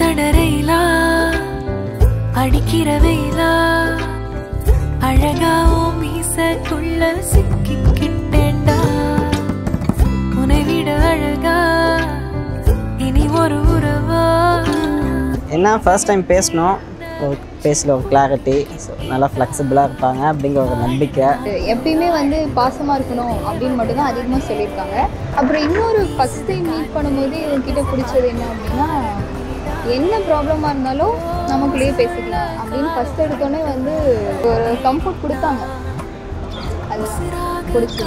தடரையிலா அடிக்கிற வெயிலா அழகாவோ மீசக்குள்ள சிக்கிக்கிட்டேண்டா உன்னை விட அழகா இனி ஒரு உறவா. என்ன ஃபர்ஸ்ட் டைம் பேசணும், பேசல ஒரு கிளாரிட்டி, நல்லா ஃப்ளெக்சிபிளாக இருப்பாங்க அப்படிங்கிற ஒரு நம்பிக்கை. எப்பயுமே வந்து பாசமாக இருக்கணும் அப்படின்னு மட்டும்தான் அதிகமாக சொல்லியிருக்காங்க. அப்புறம் இன்னொரு ஃபஸ்ட் டைம் மீட் பண்ணும்போது இவங்ககிட்ட பிடிச்சது என்ன அப்படின்னா, என்ன ப்ராப்ளமாக இருந்தாலும் நமக்குள்ளேயே பேசிக்கலாம் அப்படின்னு ஃபஸ்ட் எடுத்தோடனே வந்து ஒரு கம்ஃபர்ட் கொடுத்தாங்க. அது பிடிச்சி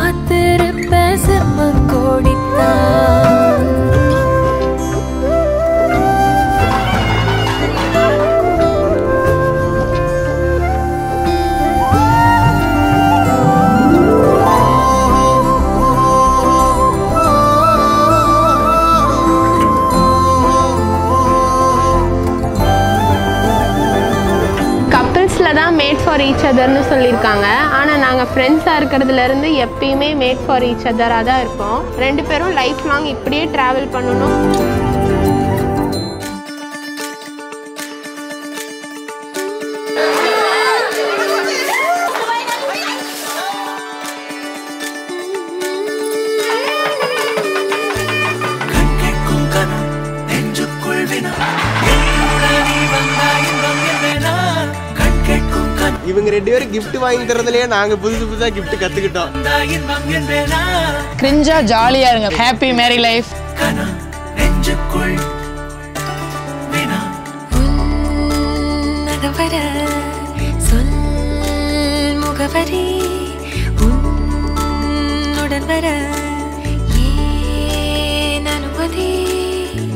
தான் மேட் ஃபார் ஈச் அதர்னு சொல்லியிருக்காங்க. ஆனால் நாங்கள் ஃப்ரெண்ட்ஸாக இருக்கிறதுலேருந்து எப்பயுமே மேட் ஃபார் ஈச் அதராக தான் இருப்போம். 2 பேரும் லைஃப் லாங் இப்படியே ட்ராவல் பண்ணணும். இவங்க 2 பேரும் கிஃப்ட் வாங்கி தரதுலயே நாங்க புதுசா கிஃப்ட் கத்துக்கிட்டோம். கிரிஞ்சா ஜாலியா இருங்க. ஹாப்பி மேரி லைஃப். சொல் முகவரி உன்னுடன் வர ஏன் அனுமதி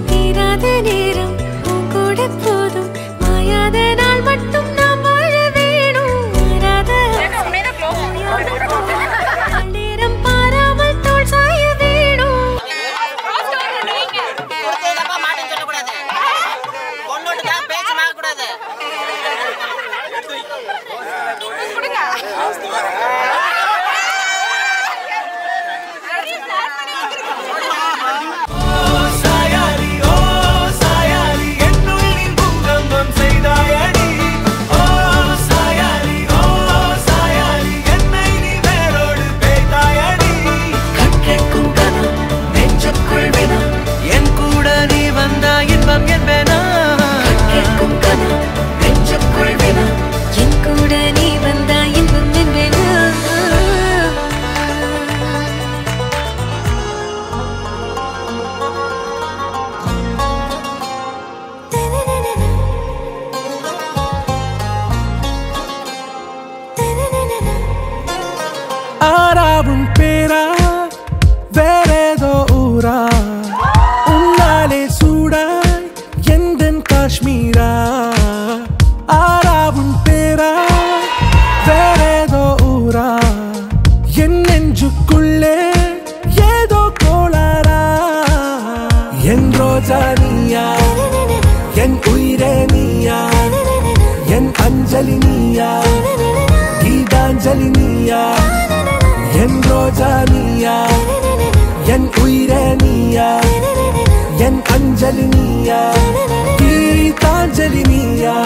தீராத நேரம் கூட போதும் மாயாத நாள் மட்டும் நாம் வாழ வேணும். நேரம் பாராமல் தோல் சாய வேணும். ஆராவும் பேரா வேறேதோ ஊரா உன்னாலே சூடாய் எந்தன் காஷ்மீரா. ஆராவும் பேரா வேறேதோ ஊரா என் நெஞ்சுக்குள்ளே ஏதோ கோளாரா. என் ரோஜா நீயா, என் உயிரே நீயா, என் அஞ்சலி நீயா, கீதாஞ்சலி நீயா. என் ரோஜா நீயா, என் உயிரே நீயா, என் அஞ்சலி நீயா, கீதாஞ்சலி நீயா.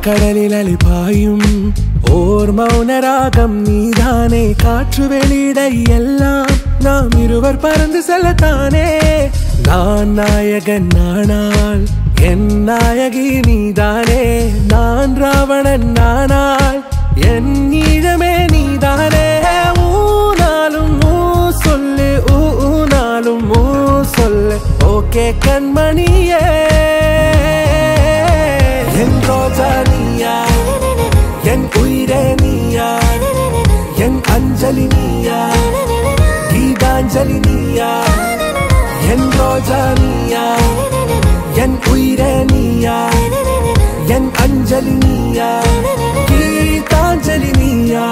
கடலில் அலிபாயும் ஓர் மௌனராகம் நீதானே. காற்று வெளியிட எல்லாம் நாம் இருவர் பறந்து செல்லத்தானே. நான் நாயகன் நானால் என் நாயகி நீதானே. நான் ராவணன் நானால் என் ஈழமே நீதானே. ஊனாலும் ஊ சொல்லு, ஊனாலும் ஊ சொல்லு, ஓகே கண்மணியே. என் ரோஜா நீயா, என் உயிரே நீயா, என் அஞ்சலி நீயா, கீதாஞ்சலி நீயா, என் ரோஜா நீயா என் உயிரே நீயா என் அஞ்சலி நீயா கீதாஞ்சலி நீயா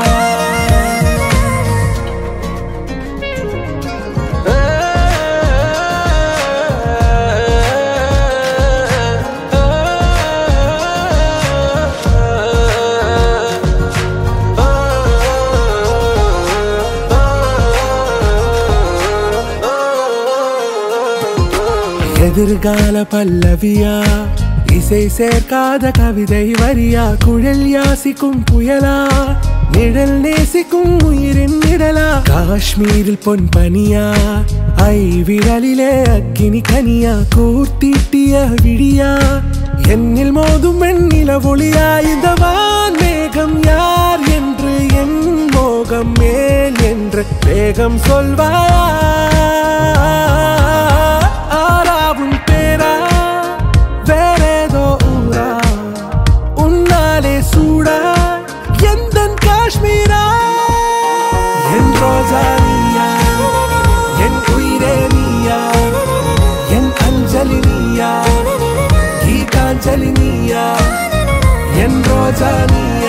எதிர்கால பல்லவியா இசை சேர்க்காத கவிதை வரியா குழல் யாசிக்கும் புயலா நிழல் நேசிக்கும் உயிரின் நிழலா காஷ்மீரில் பொன் பனியா ஐ விரலிலே அக்கினி கனியா கூர்த்தீட்டிய விழியா என்னில் மோதும் வெண்ணில ஒளியா இந்த வான்மேகம் யார் என்று என் மோகம் மேல் என்று வேகம் சொல்வாயா ஆராவும் பேரா வேறேதோ ஊரா உன்னாலே சூடா எந்தன் காஷ்மீரா என் ரோஜா நீயா என் உயிரே நீயா என் அஞ்சலி நீயா கீதாஞ்சலி நீயா என் ரோஜா நீயா